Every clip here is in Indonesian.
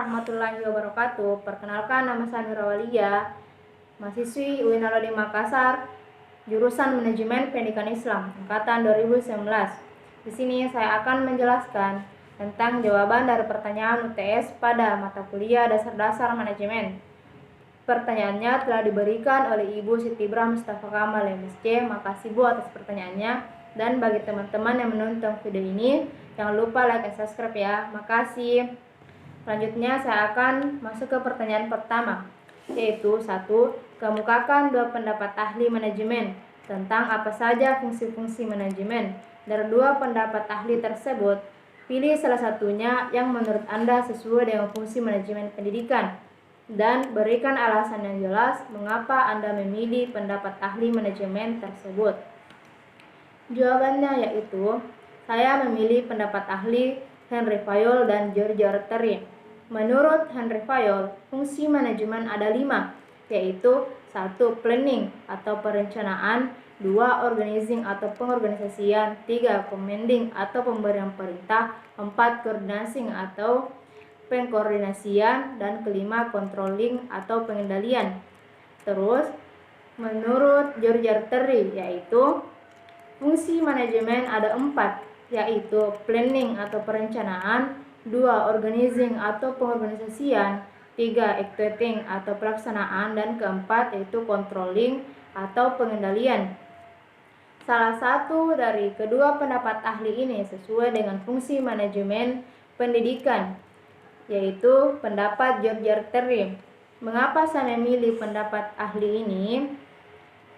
warahmatullahi wabarakatuh. Perkenalkan, nama saya Nura Walia, mahasiswi UIN Alauddin Makassar, jurusan Manajemen Pendidikan Islam, angkatan 2019. Di sini saya akan menjelaskan tentang jawaban dari pertanyaan UTS pada mata kuliah dasar-dasar manajemen. Pertanyaannya telah diberikan oleh Ibu Siti Ibrahim Mustafa Kamal MSc. Makasih Bu atas pertanyaannya. Dan bagi teman-teman yang menonton video ini, jangan lupa like dan subscribe ya. Makasih. Selanjutnya saya akan masuk ke pertanyaan pertama, yaitu 1. Kemukakan 2 pendapat ahli manajemen tentang apa saja fungsi-fungsi manajemen. Dari 2 pendapat ahli tersebut, pilih salah satunya yang menurut Anda sesuai dengan fungsi manajemen pendidikan dan berikan alasan yang jelas mengapa Anda memilih pendapat ahli manajemen tersebut. Jawabannya yaitu, saya memilih pendapat ahli Henry Fayol dan George Terry. Menurut Henry Fayol, fungsi manajemen ada 5, yaitu 1. Planning atau perencanaan, 2. Organizing atau pengorganisasian, 3. Commanding atau pemberian perintah, 4. Coordinating atau pengkoordinasian, dan kelima controlling atau pengendalian. Terus, menurut George Terry, yaitu fungsi manajemen ada 4, yaitu planning atau perencanaan, 2. Organizing atau pengorganisasian, 3. Executing atau pelaksanaan, dan keempat yaitu controlling atau pengendalian. Salah satu dari kedua pendapat ahli ini sesuai dengan fungsi manajemen pendidikan, yaitu pendapat George Terry. Mengapa saya memilih pendapat ahli ini?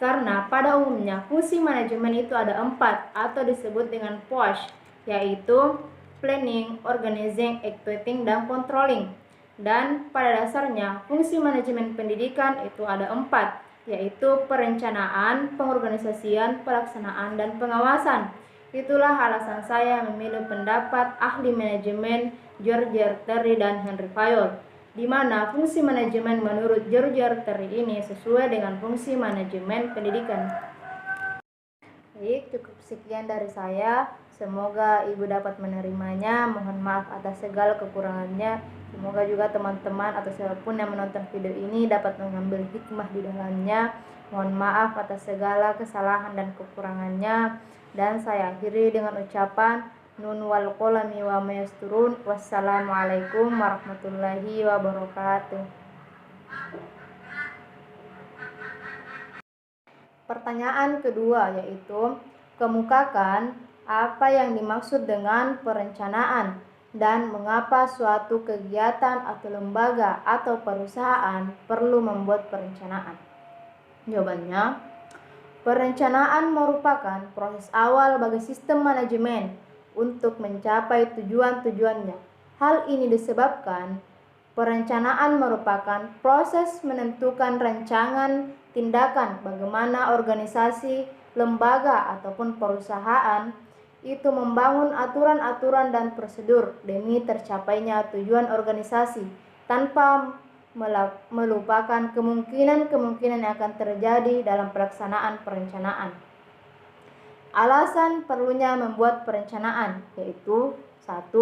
Karena pada umumnya fungsi manajemen itu ada 4 atau disebut dengan POSH, yaitu planning, organizing, executing, dan controlling. Dan pada dasarnya fungsi manajemen pendidikan itu ada 4, yaitu perencanaan, pengorganisasian, pelaksanaan, dan pengawasan. Itulah alasan saya memilih pendapat ahli manajemen George Terry dan Henry Fayol, di mana fungsi manajemen menurut George Terry ini sesuai dengan fungsi manajemen pendidikan. Baik, cukup sekian dari saya. Semoga Ibu dapat menerimanya. Mohon maaf atas segala kekurangannya. Semoga juga teman-teman atau siapapun yang menonton video ini dapat mengambil hikmah di dalamnya. Mohon maaf atas segala kesalahan dan kekurangannya. Dan saya akhiri dengan ucapan Nun wal qalami wa ma yasturun. Wassalamualaikum warahmatullahi wabarakatuh. Pertanyaan kedua yaitu, kemukakan apa yang dimaksud dengan perencanaan dan mengapa suatu kegiatan atau lembaga atau perusahaan perlu membuat perencanaan. Jawabannya, perencanaan merupakan proses awal bagi sistem manajemen untuk mencapai tujuan-tujuannya. Hal ini disebabkan perencanaan merupakan proses menentukan rancangan tindakan bagaimana organisasi, lembaga, ataupun perusahaan itu membangun aturan-aturan dan prosedur demi tercapainya tujuan organisasi tanpa melupakan kemungkinan-kemungkinan yang akan terjadi dalam pelaksanaan perencanaan. Alasan perlunya membuat perencanaan yaitu 1.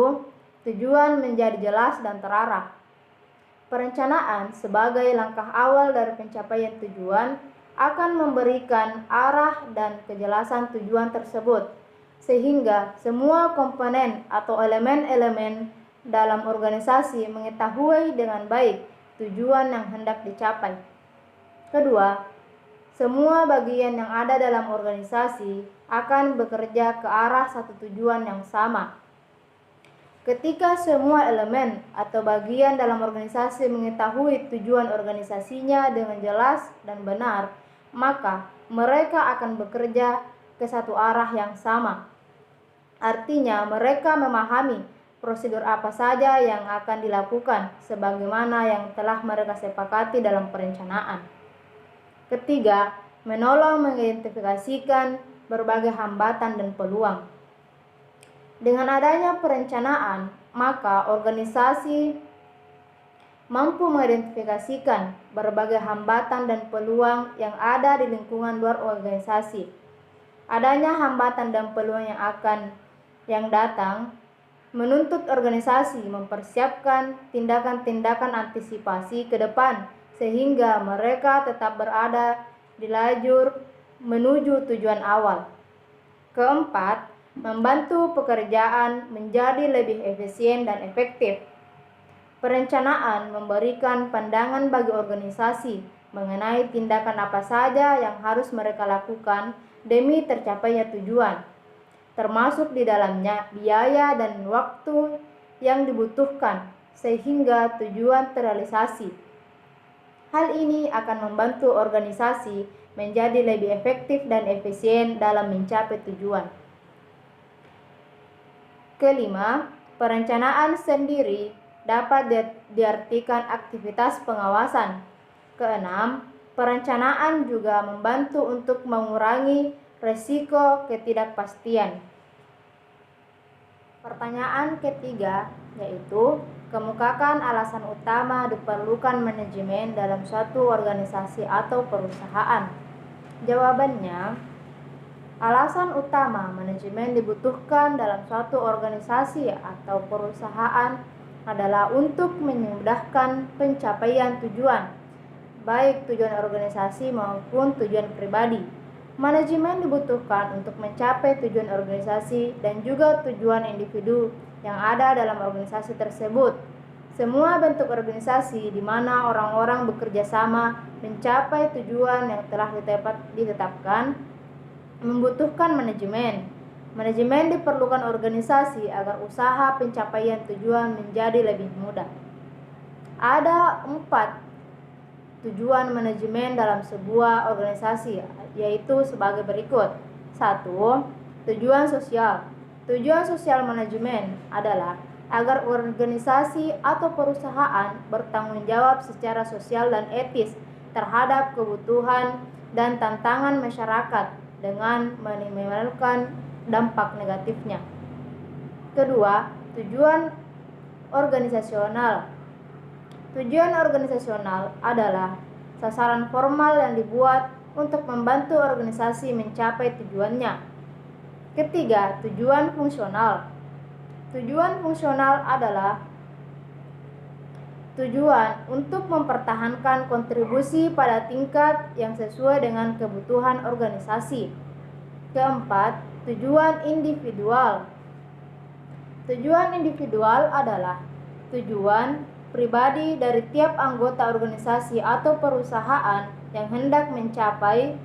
Tujuan menjadi jelas dan terarah. Perencanaan sebagai langkah awal dari pencapaian tujuan akan memberikan arah dan kejelasan tujuan tersebut, sehingga semua komponen atau elemen-elemen dalam organisasi mengetahui dengan baik tujuan yang hendak dicapai. Kedua, semua bagian yang ada dalam organisasi akan bekerja ke arah satu tujuan yang sama. Ketika semua elemen atau bagian dalam organisasi mengetahui tujuan organisasinya dengan jelas dan benar, maka mereka akan bekerja ke satu arah yang sama. Artinya, mereka memahami prosedur apa saja yang akan dilakukan sebagaimana yang telah mereka sepakati dalam perencanaan. Ketiga, menolong mengidentifikasikan berbagai hambatan dan peluang. Dengan adanya perencanaan, maka organisasi mampu mengidentifikasikan berbagai hambatan dan peluang yang ada di lingkungan luar organisasi. Adanya hambatan dan peluang yang datang Menuntut organisasi mempersiapkan tindakan-tindakan antisipasi ke depan sehingga mereka tetap berada di lajur menuju tujuan awal. Keempat, membantu pekerjaan menjadi lebih efisien dan efektif. Perencanaan memberikan pandangan bagi organisasi mengenai tindakan apa saja yang harus mereka lakukan demi tercapainya tujuan, termasuk di dalamnya biaya dan waktu yang dibutuhkan sehingga tujuan terrealisasi. Hal ini akan membantu organisasi menjadi lebih efektif dan efisien dalam mencapai tujuan. Kelima, perencanaan sendiri dapat diartikan aktivitas pengawasan. Keenam, perencanaan juga membantu untuk mengurangi risiko ketidakpastian. Pertanyaan ketiga yaitu, kemukakan alasan utama diperlukan manajemen dalam suatu organisasi atau perusahaan. Jawabannya, alasan utama manajemen dibutuhkan dalam suatu organisasi atau perusahaan adalah untuk memudahkan pencapaian tujuan, baik tujuan organisasi maupun tujuan pribadi. Manajemen dibutuhkan untuk mencapai tujuan organisasi dan juga tujuan individu yang ada dalam organisasi tersebut. Semua bentuk organisasi di mana orang-orang bekerja sama mencapai tujuan yang telah ditetapkan membutuhkan manajemen. Manajemen diperlukan organisasi agar usaha pencapaian tujuan menjadi lebih mudah. Ada 4 tujuan manajemen dalam sebuah organisasi, yaitu sebagai berikut. 1. Tujuan sosial. Tujuan sosial manajemen adalah agar organisasi atau perusahaan bertanggung jawab secara sosial dan etis terhadap kebutuhan dan tantangan masyarakat dengan meminimalkan dampak negatifnya. Kedua, tujuan organisasional. Tujuan organisasional adalah sasaran formal yang dibuat untuk membantu organisasi mencapai tujuannya. Ketiga, tujuan fungsional. Tujuan fungsional adalah tujuan untuk mempertahankan kontribusi pada tingkat yang sesuai dengan kebutuhan organisasi. Keempat, tujuan individual. Tujuan individual adalah tujuan pribadi dari tiap anggota organisasi atau perusahaan yang hendak mencapai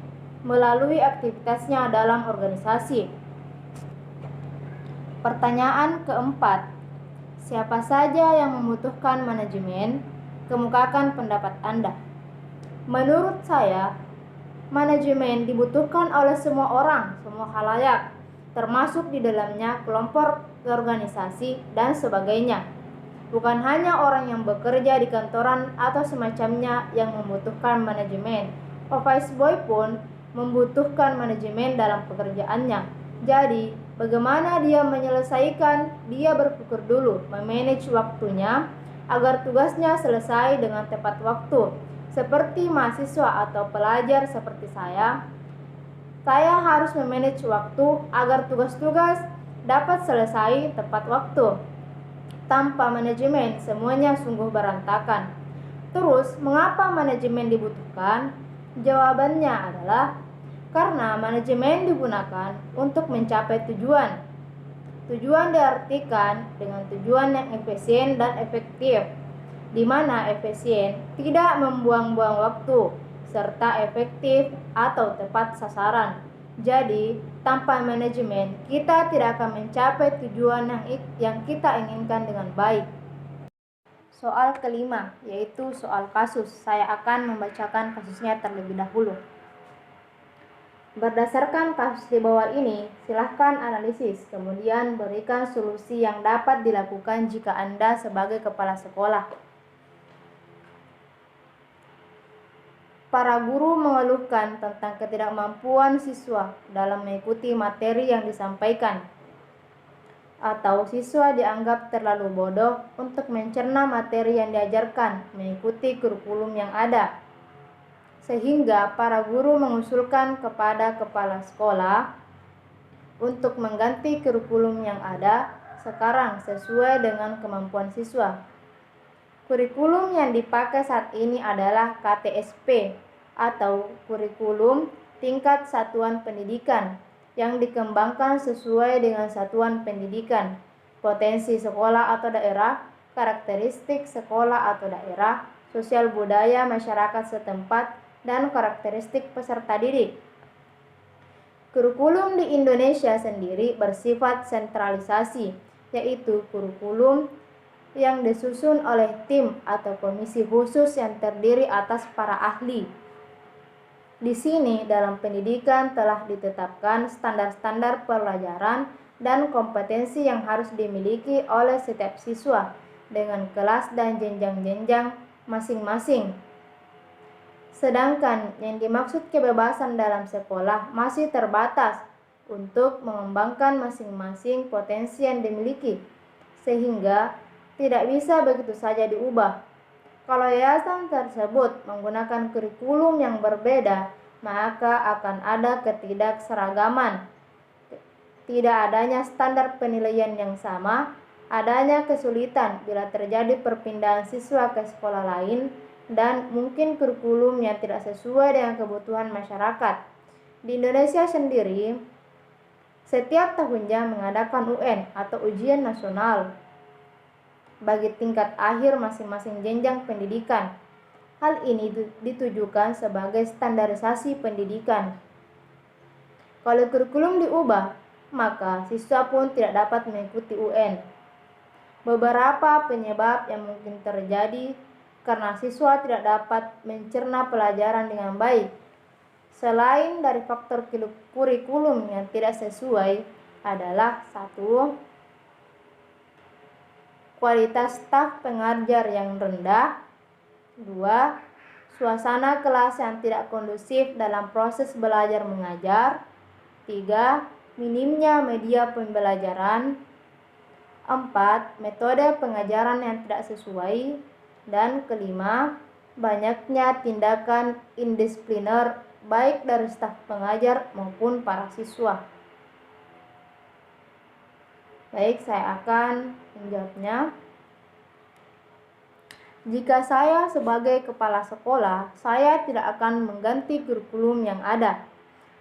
melalui aktivitasnya dalam organisasi. Pertanyaan keempat, siapa saja yang membutuhkan manajemen? Kemukakan pendapat Anda. Menurut saya, manajemen dibutuhkan oleh semua orang, semua khalayak, termasuk di dalamnya kelompok organisasi dan sebagainya. Bukan hanya orang yang bekerja di kantoran atau semacamnya yang membutuhkan manajemen. Office boy pun membutuhkan manajemen dalam pekerjaannya. Jadi, bagaimana dia menyelesaikan? Dia berpikir dulu, memanage waktunya agar tugasnya selesai dengan tepat waktu. Seperti mahasiswa atau pelajar seperti saya harus memanage waktu agar tugas-tugas dapat selesai tepat waktu. Tanpa manajemen, semuanya sungguh berantakan. Terus, mengapa manajemen dibutuhkan? Jawabannya adalah karena manajemen digunakan untuk mencapai tujuan. Tujuan diartikan dengan tujuan yang efisien dan efektif, di mana efisien tidak membuang-buang waktu, serta efektif atau tepat sasaran. Jadi, tanpa manajemen, kita tidak akan mencapai tujuan yang kita inginkan dengan baik. Soal kelima, yaitu soal kasus. Saya akan membacakan kasusnya terlebih dahulu. Berdasarkan kasus di bawah ini, silahkan analisis, kemudian berikan solusi yang dapat dilakukan jika Anda sebagai kepala sekolah. Para guru mengeluhkan tentang ketidakmampuan siswa dalam mengikuti materi yang disampaikan, atau siswa dianggap terlalu bodoh untuk mencerna materi yang diajarkan mengikuti kurikulum yang ada. Sehingga para guru mengusulkan kepada kepala sekolah untuk mengganti kurikulum yang ada sekarang sesuai dengan kemampuan siswa. Kurikulum yang dipakai saat ini adalah KTSP atau kurikulum tingkat satuan pendidikan yang dikembangkan sesuai dengan satuan pendidikan, potensi sekolah atau daerah, karakteristik sekolah atau daerah, sosial budaya masyarakat setempat, dan karakteristik peserta didik. Kurikulum di Indonesia sendiri bersifat sentralisasi, yaitu kurikulum yang disusun oleh tim atau komisi khusus yang terdiri atas para ahli. Di sini dalam pendidikan telah ditetapkan standar-standar pelajaran dan kompetensi yang harus dimiliki oleh setiap siswa dengan kelas dan jenjang-jenjang masing-masing. Sedangkan yang dimaksud kebebasan dalam sekolah masih terbatas untuk mengembangkan masing-masing potensi yang dimiliki, sehingga tidak bisa begitu saja diubah. Kalau yayasan tersebut menggunakan kurikulum yang berbeda, maka akan ada ketidakseragaman. Tidak adanya standar penilaian yang sama, adanya kesulitan bila terjadi perpindahan siswa ke sekolah lain, dan mungkin kurikulum yang tidak sesuai dengan kebutuhan masyarakat. Di Indonesia sendiri, setiap tahunnya mengadakan UN atau ujian nasional bagi tingkat akhir masing-masing jenjang pendidikan. Hal ini ditujukan sebagai standarisasi pendidikan. Kalau kurikulum diubah, maka siswa pun tidak dapat mengikuti UN. Beberapa penyebab yang mungkin terjadi karena siswa tidak dapat mencerna pelajaran dengan baik. Selain dari faktor kurikulum yang tidak sesuai adalah 1. Kualitas staf pengajar yang rendah. 2. Suasana kelas yang tidak kondusif dalam proses belajar mengajar. 3. Minimnya media pembelajaran. 4. Metode pengajaran yang tidak sesuai. Dan kelima, banyaknya tindakan indisipliner baik dari staf pengajar maupun para siswa. Baik, saya akan menjawabnya. Jika saya sebagai kepala sekolah, saya tidak akan mengganti kurikulum yang ada,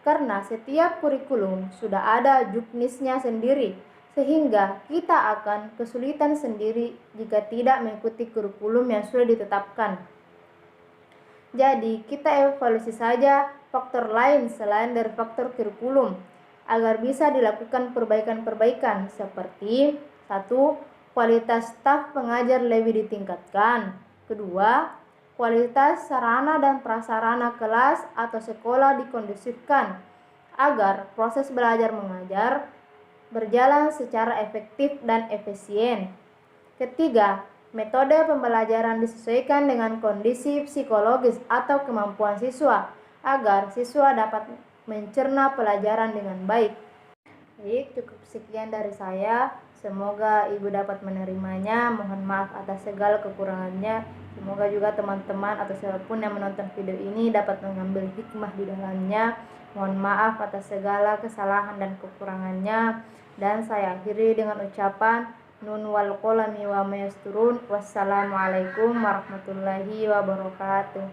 karena setiap kurikulum sudah ada juknisnya sendiri, sehingga kita akan kesulitan sendiri jika tidak mengikuti kurikulum yang sudah ditetapkan. Jadi, kita evaluasi saja faktor lain selain dari faktor kurikulum, agar bisa dilakukan perbaikan-perbaikan seperti 1. Kualitas staf pengajar lebih ditingkatkan. 2. Kualitas sarana dan prasarana kelas atau sekolah dikondusifkan agar proses belajar mengajar berjalan secara efektif dan efisien. 3. Metode pembelajaran disesuaikan dengan kondisi psikologis atau kemampuan siswa agar siswa dapat mencerna pelajaran dengan baik. Baik, cukup sekian dari saya. Semoga Ibu dapat menerimanya. Mohon maaf atas segala kekurangannya. Semoga juga teman-teman atau siapapun yang menonton video ini dapat mengambil hikmah di dalamnya. Mohon maaf atas segala kesalahan dan kekurangannya. Dan saya akhiri dengan ucapan Nun wal qalami wa ma yasturun. Wassalamualaikum warahmatullahi wabarakatuh.